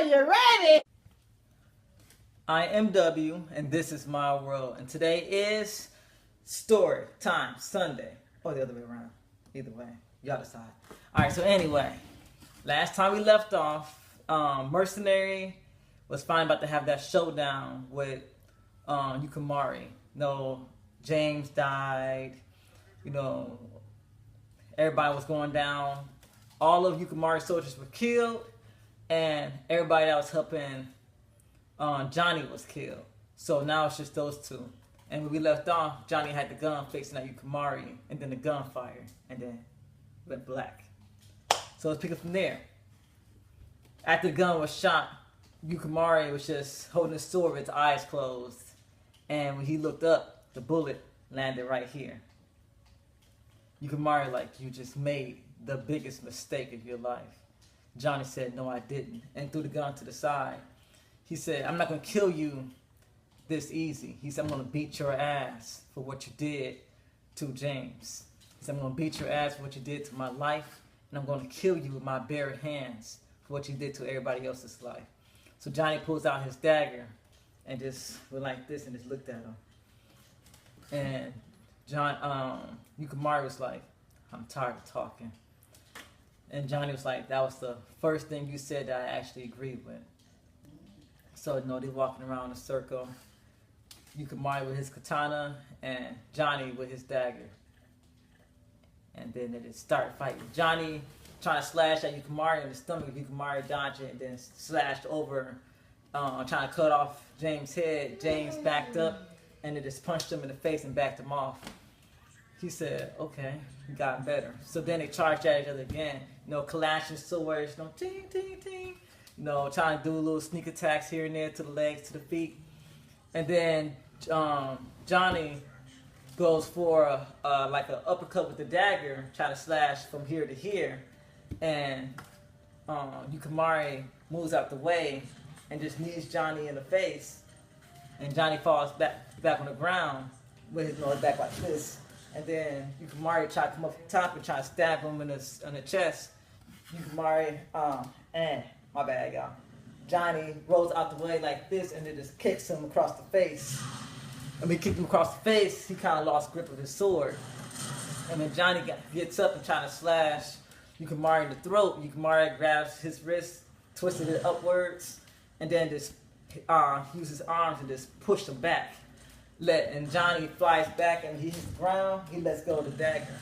Are you ready? I am W, and this is my world. And today is story time Sunday. Or the other way around. Either way, y'all decide. All right. So anyway, last time we left off, mercenary was finally about to have that showdown with Yukamari. No, James died. Everybody was going down. All of Yukamari's soldiers were killed, and everybody that was helping Johnny was killed. So now it's just those two. And when we left off, Johnny had the gun facing at Yukamari, and then the gunfire, and then it went black. So let's pick up from there. After the gun was shot, Yukamari was just holding his sword with his eyes closed. And when he looked up, the bullet landed right here. Yukamari, like, you just made the biggest mistake of your life. Johnny said, no, I didn't, and threw the gun to the side. He said, I'm not going to kill you this easy. He said, I'm going to beat your ass for what you did to James. He said, I'm going to beat your ass for what you did to my life, and I'm going to kill you with my bare hands for what you did to everybody else's life. So Johnny pulls out his dagger and just went like this and just looked at him. And Yukamari was like, I'm tired of talking. And Johnny was like, that was the first thing you said that I actually agreed with. So, they're walking around in a circle. Yukamari with his katana and Johnny with his dagger. And then they just start fighting. Johnny trying to slash at Yukamari in the stomach. Yukamari dodging and then slashed over, trying to cut off James' head. James backed up and they just punched him in the face and backed him off. He said, okay, he got better. So then they charged at each other again. Clashing swords, ting, ting, ting. Trying to do little sneak attacks here and there to the legs, to the feet. And then Johnny goes for like an uppercut with the dagger, trying to slash from here to here. And Yukamari moves out the way and just knees Johnny in the face. And Johnny falls back on the ground with his back like this. And then Yukamari tried to come up the top and try to stab him in the chest. Yukamari, my bad, y'all. Johnny rolls out the way like this and then just kicks him across the face. And when he kicked him across the face, he kind of lost grip of his sword. And when Johnny gets up and trying to slash Yukamari in the throat, Yukamari grabs his wrist, twisted it upwards, and then just uses his arms and just pushed him back. And Johnny flies back and he hits the ground. He lets go of the dagger.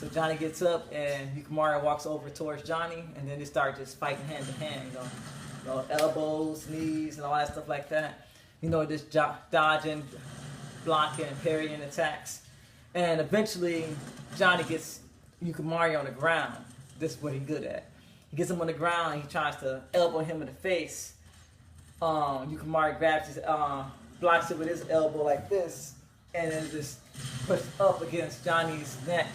So Johnny gets up and Yukamari walks over towards Johnny, and then they start just fighting hand to hand. Elbows, knees, and all that stuff like that. Just dodging, blocking, and parrying attacks. And eventually, Johnny gets Yukamari on the ground. This is what he's good at. He gets him on the ground and he tries to elbow him in the face. Yukamari grabs his blocks it with his elbow like this, and then just pushes up against Johnny's neck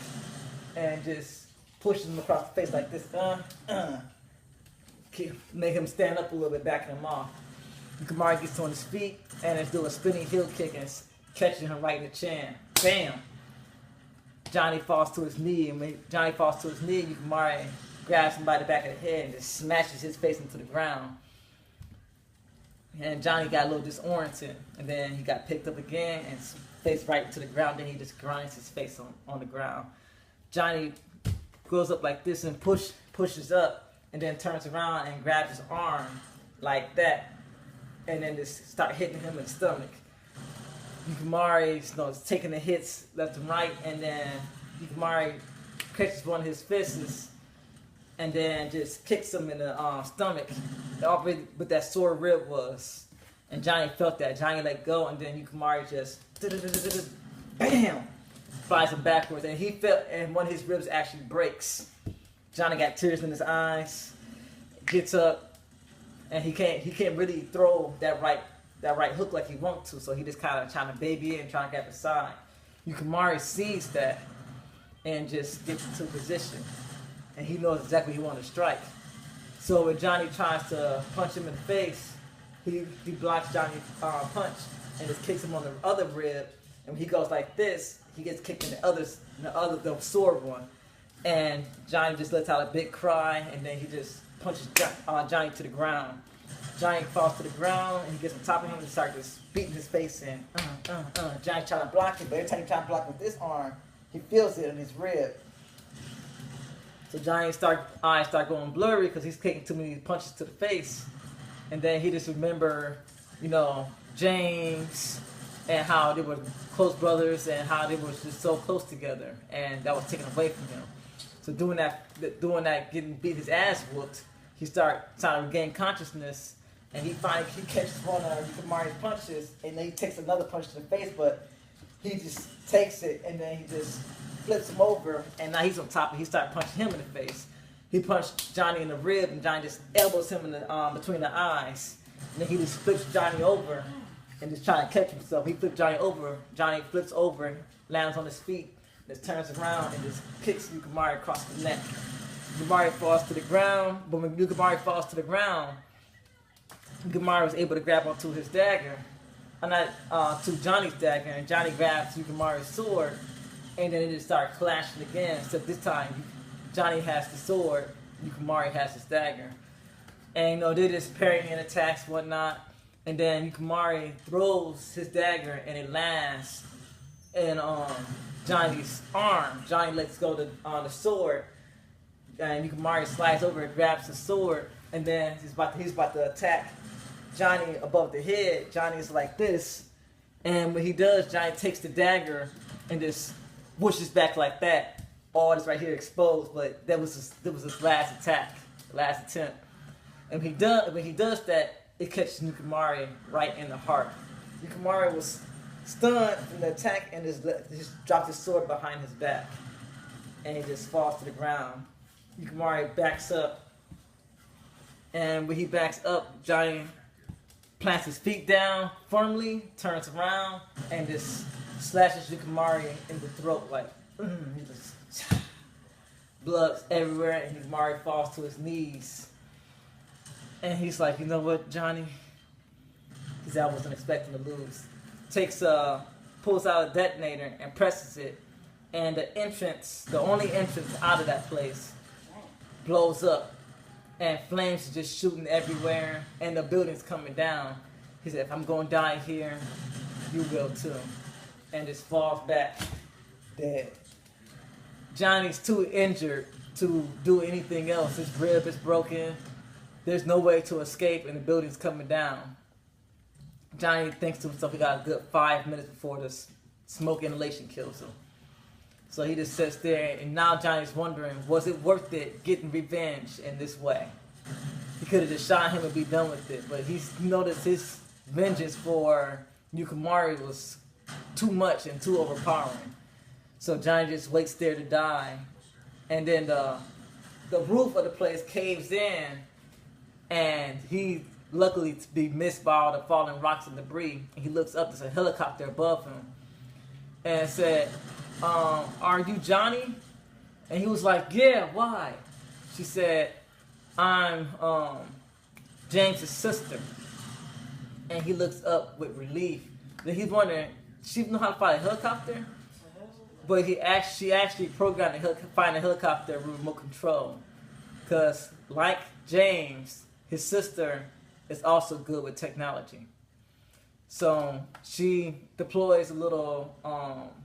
and just pushes him across the face like this. Make him stand up a little bit, backing him off. Yukamari gets on his feet and is doing a spinning heel kick and catching him right in the chin. Bam! Johnny falls to his knee, and when Johnny falls to his knee, Yukamari grabs him by the back of the head and just smashes his face into the ground. And Johnny got a little disoriented, and then he got picked up again and face right to the ground. Then he just grinds his face on the ground. Johnny goes up like this and pushes up, and then turns around and grabs his arm like that, and then just start hitting him in the stomach. Yukamari is taking the hits left and right, and then Yukamari catches one of his fists and then just kicks him in the stomach, but that sore rib was. And Johnny felt that. Johnny let go, and then Yukamari just bam, flies him backwards, and he felt, and one of his ribs actually breaks. Johnny got tears in his eyes, gets up, and he can't really throw that right hook like he wants to, so he just kind of trying to baby it and trying to get the side. Yukamari sees that and just gets into position, and he knows exactly he wants to strike. So when Johnny tries to punch him in the face, he blocks Johnny's punch and just kicks him on the other rib. And when he goes like this, he gets kicked in the sore one. And Johnny just lets out a big cry, and then he just punches Johnny to the ground. Johnny falls to the ground and he gets on top of him and starts just beating his face in. Johnny trying to block it, but every time he tries to block it with this arm, he feels it in his rib. So Johnny's eyes start going blurry because he's taking too many punches to the face. And then he just remember, James and how they were close brothers and how they were just so close together, and that was taken away from him. So doing that, getting beat his ass whooped, he started trying to regain consciousness, and he catches one of Yukimari's punches, and then he takes another punch to the face, but he just takes it, and then he just flips him over, and now he's on top, and he started punching him in the face. He punched Johnny in the rib, and Johnny just elbows him in the between the eyes, and then he just flips Johnny over, and just trying to catch himself. He flipped Johnny over. Johnny flips over and lands on his feet, just turns around and just kicks Yukimari across the neck. Yukimari falls to the ground, but when Yukimari falls to the ground, Yukimari was able to grab onto his dagger, to Johnny's dagger, and Johnny grabs Yukimari's sword, and then it just started clashing again, except this time Johnny has the sword, Yukimari has his dagger. And they're just parrying attacks, whatnot. And then Yukimari throws his dagger and it lands in Johnny's arm. Johnny lets go on the sword, and Yukimari slides over and grabs the sword, and then he's about to attack Johnny above the head. Johnny's like this, and when he does, Johnny takes the dagger and just whooshes back like that. All this right here exposed, but that was his last attack, last attempt. And when he does that, it catches Yukimari right in the heart. Yukimari was stunned from the attack and just dropped his sword behind his back, and he just falls to the ground. Yukimari backs up, and when he backs up, Johnny plants his feet down firmly, turns around, and just slashes Yukimari in the throat like, he just blood's everywhere, and Yukimari falls to his knees. And he's like, you know what, Johnny? Because I wasn't expecting to lose. Pulls out a detonator and presses it, and the only entrance out of that place, blows up, and flames are just shooting everywhere, and the building's coming down. He said, if I'm going to die here, you will too. And just falls back dead. Johnny's too injured to do anything else. His rib is broken. There's no way to escape, and the building's coming down. Johnny thinks to himself he got a good 5 minutes before the smoke inhalation kills him. So he just sits there, and now Johnny's wondering, was it worth it getting revenge in this way? He could have just shot him and be done with it, but he's noticed his vengeance for Yukimari was too much and too overpowering. So Johnny just waits there to die, and then the roof of the place caves in, and he luckily to be missed by all the falling rocks and debris. And he looks up, there's a helicopter above him, and said, are you Johnny? And he was like, yeah, why? She said, I'm James's sister. And he looks up with relief. Then he's wondering, she know how to fly a helicopter? But she actually programmed to find a helicopter with remote control. Because like James, his sister is also good with technology. So she deploys a little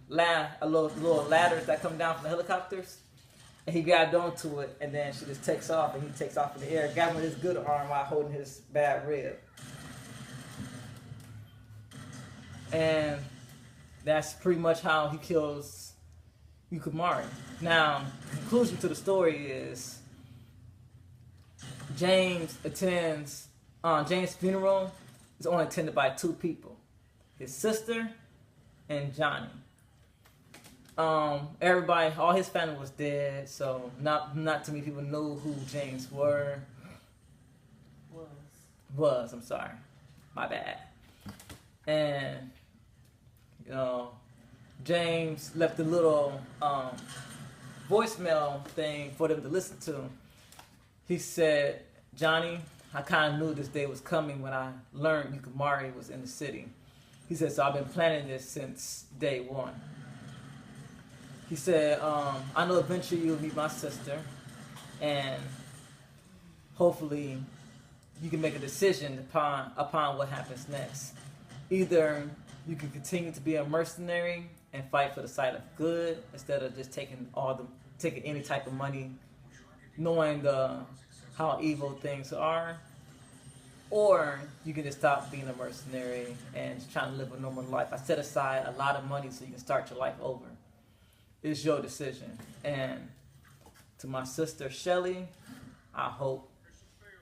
ladders that come down from the helicopters, and he grabbed onto it, and then she just takes off, and he takes off in the air, grabbing his good arm while holding his bad rib. And that's pretty much how he kills Yukimari. Now, the conclusion to the story is James' funeral is only attended by 2 people, his sister and Johnny. Everybody, all his family was dead, so not too many people knew who James was. I'm sorry, my bad. And James left a little voicemail thing for them to listen to. He said, Johnny, I kind of knew this day was coming when I learned Yukimari was in the city. He said, so I've been planning this since day one. He said, I know eventually you'll meet my sister, and hopefully you can make a decision upon what happens next. Either you can continue to be a mercenary and fight for the side of good instead of just taking any type of money, knowing how evil things are, or you can just stop being a mercenary and just trying to live a normal life. I set aside a lot of money so you can start your life over. It's your decision. And to my sister Shelly, I hope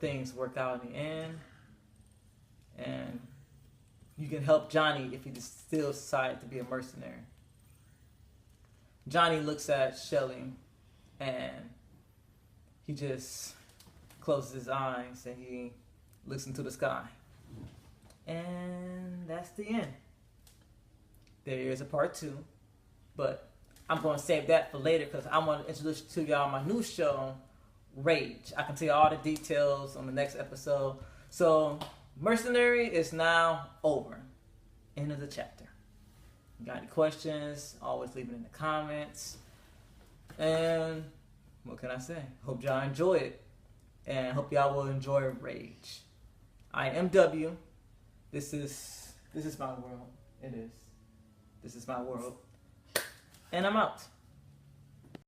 things work out in the end, and you can help Johnny if he still decides to be a mercenary. Johnny looks at Shelly and he just closes his eyes and he looks into the sky. And that's the end. There is a part 2, but I'm going to save that for later because I want to introduce to y'all my new show, Rage. I can tell you all the details on the next episode. So, Mercenary is now over. End of the chapter. You got any questions? Always leave it in the comments. And what can I say? Hope y'all enjoy it. And hope y'all will enjoy Rage. I am W. This is my world. It is. This is my world. And I'm out.